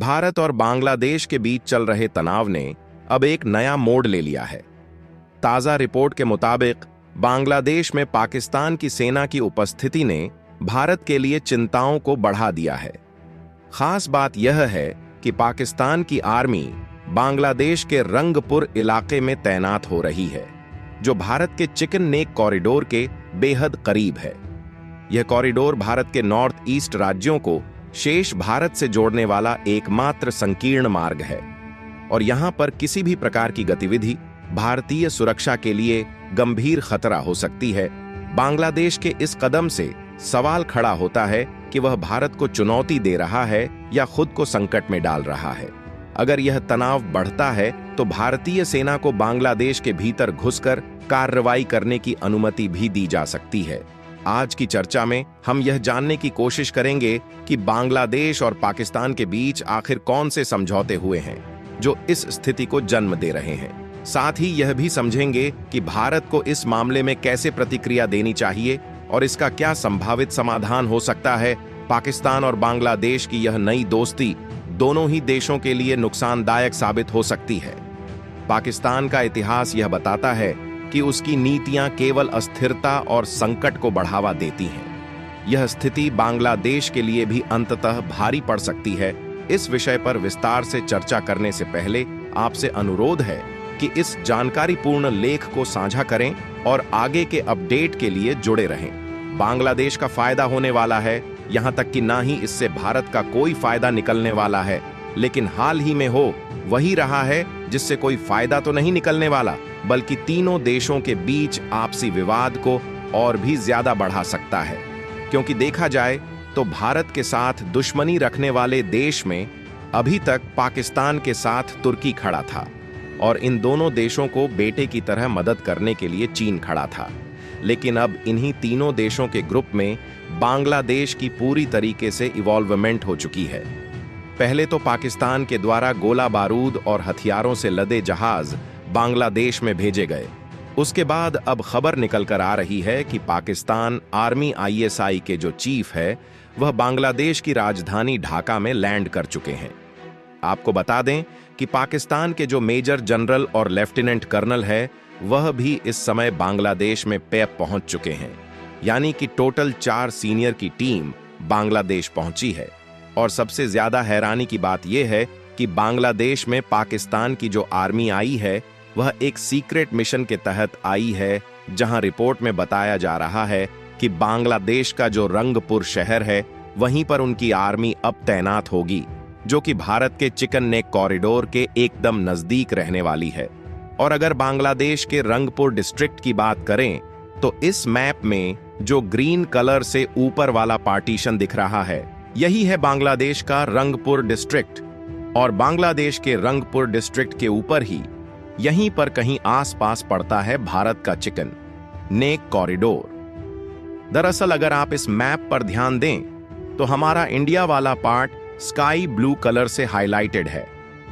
भारत और बांग्लादेश के बीच चल रहे तनाव ने अब एक नया मोड़ ले लिया है। ताज़ा रिपोर्ट के मुताबिक बांग्लादेश में पाकिस्तान की सेना की उपस्थिति ने भारत के लिए चिंताओं को बढ़ा दिया है। खास बात यह है कि पाकिस्तान की आर्मी बांग्लादेश के रंगपुर इलाके में तैनात हो रही है, जो भारत के चिकन नेक कॉरिडोर के बेहद करीब है। यह कॉरिडोर भारत के नॉर्थ ईस्ट राज्यों को शेष भारत से जोड़ने वाला एकमात्र संकीर्ण मार्ग है और यहां पर किसी भी प्रकार की गतिविधि भारतीय सुरक्षा के लिए गंभीर खतरा हो सकती है। बांग्लादेश के इस कदम से सवाल खड़ा होता है कि वह भारत को चुनौती दे रहा है या खुद को संकट में डाल रहा है। अगर यह तनाव बढ़ता है तो भारतीय सेना को बांग्लादेश के भीतर घुसकर कार्रवाई करने की अनुमति भी दी जा सकती है। आज की चर्चा में हम यह जानने की कोशिश करेंगे कि बांग्लादेश और पाकिस्तान के बीच आखिर कौन से समझौते हुए हैं जो इस स्थिति को जन्म दे रहे हैं। साथ ही यह भी समझेंगे कि भारत को इस मामले में कैसे प्रतिक्रिया देनी चाहिए और इसका क्या संभावित समाधान हो सकता है। पाकिस्तान और बांग्लादेश की यह नई दोस्ती दोनों ही देशों के लिए नुकसानदायक साबित हो सकती है। पाकिस्तान का इतिहास यह बताता है कि उसकी नीतियां केवल अस्थिरता और संकट को बढ़ावा देती हैं। यह स्थिति बांग्लादेश के लिए भी अंततः भारी पड़ सकती है। इस विषय पर विस्तार से चर्चा करने से पहले आपसे अनुरोध है कि इस जानकारीपूर्ण लेख को साझा करें और आगे के अपडेट के लिए जुड़े रहें। बांग्लादेश का फायदा होने वाला है, यहां तक कि ना ही इससे भारत का कोई फायदा निकलने वाला है, लेकिन हाल ही में हो वही रहा है जिससे कोई फायदा तो नहीं निकलने वाला, बल्कि तीनों देशों के बीच आपसी विवाद को और भी ज्यादा बढ़ा सकता है। क्योंकि देखा जाए तो भारत के साथ दुश्मनी रखने वाले देश में अभी तक पाकिस्तान के साथ तुर्की खड़ा था और इन दोनों देशों को बेटे की तरह मदद करने के लिए चीन खड़ा था। लेकिन अब इन्हीं तीनों देशों के ग्रुप में बांग्लादेश की पूरी तरीके से इवॉल्वमेंट हो चुकी है। पहले तो पाकिस्तान के द्वारा गोला बारूद और हथियारों से लदे जहाज बांग्लादेश में भेजे गए। उसके बाद अब खबर निकलकर आ रही है कि पाकिस्तान आर्मी ISI के जो चीफ है वह बांग्लादेश की राजधानी ढाका में लैंड कर चुके हैं। आपको बता दें कि पाकिस्तान के जो मेजर जनरल और लेफ्टिनेंट कर्नल है वह भी इस समय बांग्लादेश में पहुंच चुके हैं। यानी कि टोटल 4 सीनियर की टीम बांग्लादेश पहुंची है। और सबसे ज्यादा हैरानी की बात यह है कि बांग्लादेश में पाकिस्तान की जो आर्मी आई है वह एक सीक्रेट मिशन के तहत आई है, जहां रिपोर्ट में बताया जा रहा है कि बांग्लादेश का जो रंगपुर शहर है वहीं पर उनकी आर्मी अब तैनात होगी, जो कि भारत के चिकन नेक कॉरिडोर के एकदम नजदीक रहने वाली है। और अगर बांग्लादेश के रंगपुर डिस्ट्रिक्ट की बात करें तो इस मैप में जो ग्रीन कलर से ऊपर वाला पार्टीशन दिख रहा है यही है बांग्लादेश का रंगपुर डिस्ट्रिक्ट। और बांग्लादेश के रंगपुर डिस्ट्रिक्ट के ऊपर ही यहीं पर कहीं आसपास पड़ता है भारत का चिकन नेक कॉरिडोर। दरअसल अगर आप इस मैप पर ध्यान दें तो हमारा इंडिया वाला पार्ट स्काई ब्लू कलर से हाईलाइटेड है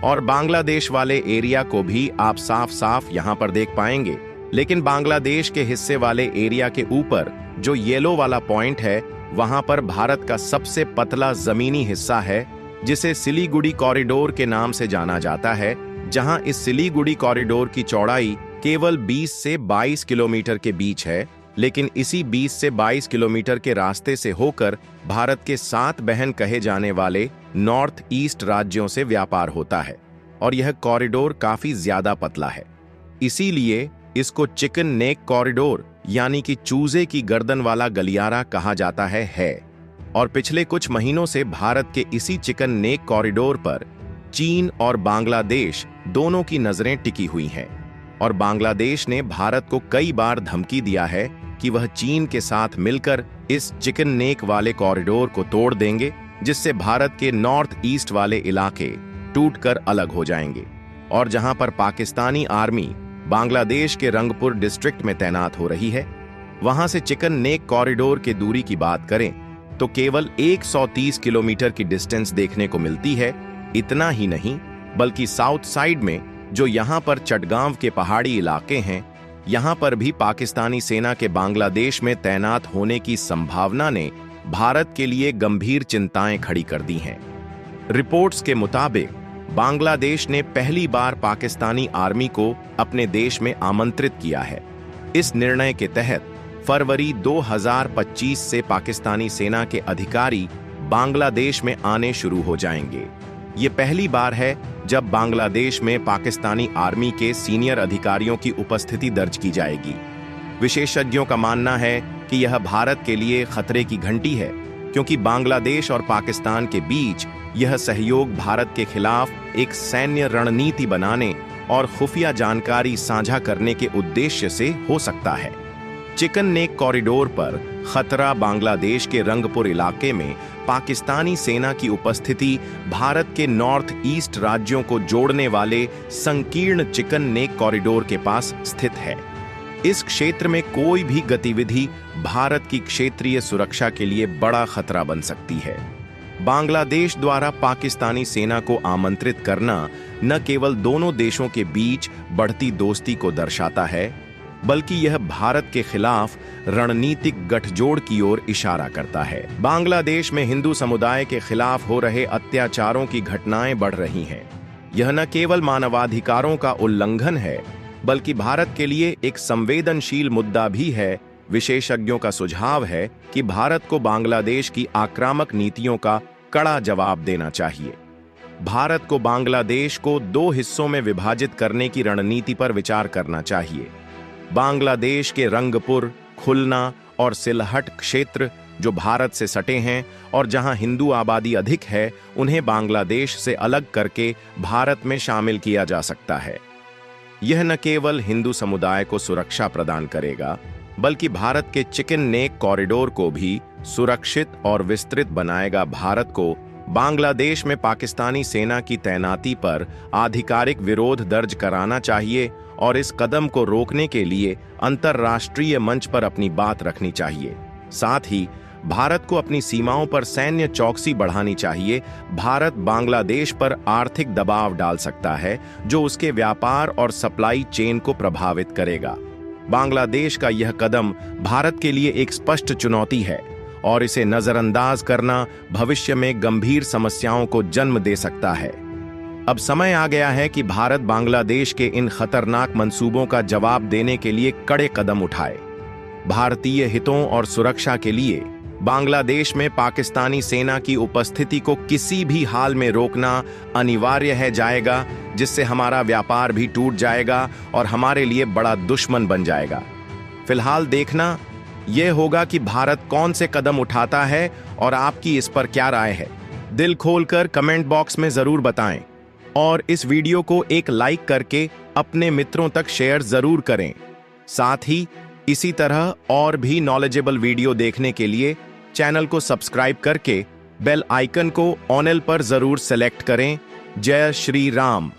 और बांग्लादेश वाले एरिया को भी आप साफ साफ यहां पर देख पाएंगे। लेकिन बांग्लादेश के हिस्से वाले एरिया के ऊपर जो येलो वाला पॉइंट है वहां पर भारत का सबसे पतला जमीनी हिस्सा है, जिसे सिलीगुड़ी कॉरिडोर के नाम से जाना जाता है, जहां इस सिलीगुड़ी कॉरिडोर की चौड़ाई केवल 20 से 22 किलोमीटर के बीच है। लेकिन इसी 20 से 22 किलोमीटर के रास्ते से होकर भारत के 7 बहन कहे जाने वाले नॉर्थ ईस्ट राज्यों से व्यापार होता है और यह कॉरिडोर काफी ज्यादा पतला है। इसीलिए इसको चिकन नेक कॉरिडोर यानी कि चूजे की गर्दन वाला गलियारा कहा जाता है। और पिछले कुछ महीनों से भारत के इसी चिकन नेक कॉरिडोर पर चीन और बांग्लादेश दोनों की नजरें टिकी हुई हैं और बांग्लादेश ने भारत को कई बार धमकी दिया है कि वह चीन के साथ मिलकर इस चिकन नेक वाले कॉरिडोर को तोड़ देंगे, जिससे भारत के नॉर्थ ईस्ट वाले इलाके टूटकर अलग हो जाएंगे। और जहां पर पाकिस्तानी आर्मी बांग्लादेश के रंगपुर डिस्ट्रिक्ट में तैनात हो रही है, वहां से चिकन नेक कॉरिडोर की दूरी की बात करें तो केवल 130 किलोमीटर की डिस्टेंस देखने को मिलती है। इतना ही नहीं बल्कि साउथ साइड में जो यहां पर चटगांव के पहाड़ी इलाके हैं, यहां पर भी पाकिस्तानी सेना के बांग्लादेश में तैनात होने की संभावना ने भारत के लिए गंभीर चिंताएं खड़ी कर दी हैं। रिपोर्ट्स के मुताबिक बांग्लादेश ने पहली बार पाकिस्तानी आर्मी को अपने देश में आमंत्रित किया है। इस निर्णय के तहत फरवरी 2025 से पाकिस्तानी सेना के अधिकारी बांग्लादेश में आने शुरू हो जाएंगे। ये पहली बार है जब बांग्लादेश में पाकिस्तानी आर्मी के सीनियर अधिकारियों की उपस्थिति दर्ज की जाएगी। विशेषज्ञों का मानना है कि यह भारत के लिए खतरे की घंटी है, क्योंकि बांग्लादेश और पाकिस्तान के बीच यह सहयोग भारत के खिलाफ एक सैन्य रणनीति बनाने और खुफिया जानकारी साझा करने के उद्देश्य से हो सकता है। चिकन नेक कॉरिडोर पर खतरा बांग्लादेश के रंगपुर इलाके में पाकिस्तानी सेना की उपस्थिति भारत के नॉर्थ ईस्ट राज्यों को जोड़ने वाले संकीर्ण चिकन नेक कॉरिडोर के पास स्थित है। इस क्षेत्र में कोई भी गतिविधि भारत की क्षेत्रीय सुरक्षा के लिए बड़ा खतरा बन सकती है। बांग्लादेश द्वारा पाकिस्तानी सेना को आमंत्रित करना न केवल दोनों देशों के बीच बढ़ती दोस्ती को दर्शाता है, बल्कि यह भारत के खिलाफ रणनीतिक गठजोड़ की ओर इशारा करता है। बांग्लादेश में हिंदू समुदाय के खिलाफ हो रहे अत्याचारों की घटनाएं बढ़ रही हैं। यह न केवल मानवाधिकारों का उल्लंघन है, बल्कि भारत के लिए एक संवेदनशील मुद्दा भी है। विशेषज्ञों का सुझाव है कि भारत को बांग्लादेश की आक्रामक नीतियों का कड़ा जवाब देना चाहिए। भारत को बांग्लादेश को दो हिस्सों में विभाजित करने की रणनीति पर विचार करना चाहिए। बांग्लादेश के रंगपुर, खुलना और सिलहट क्षेत्र जो भारत से सटे हैं और जहां हिंदू आबादी अधिक है, उन्हें बांग्लादेश से अलग करके भारत में शामिल किया जा सकता है। यह न केवल हिंदू समुदाय को सुरक्षा प्रदान करेगा, बल्कि भारत के चिकन नेक कॉरिडोर को भी सुरक्षित और विस्तृत बनाएगा। भारत को बांग्लादेश में पाकिस्तानी सेना की तैनाती पर आधिकारिक विरोध दर्ज कराना चाहिए और इस कदम को रोकने के लिए अंतर्राष्ट्रीय मंच पर अपनी बात रखनी चाहिए। साथ ही भारत को अपनी सीमाओं पर सैन्य चौकसी बढ़ानी चाहिए। भारत बांग्लादेश पर आर्थिक दबाव डाल सकता है, जो उसके व्यापार और सप्लाई चेन को प्रभावित करेगा। बांग्लादेश का यह कदम भारत के लिए एक स्पष्ट चुनौती है और इसे नजरअंदाज करना भविष्य में गंभीर समस्याओं को जन्म दे सकता है। अब समय आ गया है कि भारत बांग्लादेश के इन खतरनाक मंसूबों का जवाब देने के लिए कड़े कदम उठाए। भारतीय हितों और सुरक्षा के लिए बांग्लादेश में पाकिस्तानी सेना की उपस्थिति को किसी भी हाल में रोकना अनिवार्य है जाएगा, जिससे हमारा व्यापार भी टूट जाएगा और हमारे लिए बड़ा दुश्मन बन जाएगा। फिलहाल देखना यह होगा कि भारत कौन से कदम उठाता है और आपकी इस पर क्या राय है। दिल खोलकर कमेंट बॉक्स में जरूर बताएं और इस वीडियो को एक लाइक करके अपने मित्रों तक शेयर जरूर करें। साथ ही इसी तरह और भी नॉलेजेबल वीडियो देखने के लिए चैनल को सब्सक्राइब करके बेल आइकन को ऑल पर जरूर सेलेक्ट करें। जय श्री राम।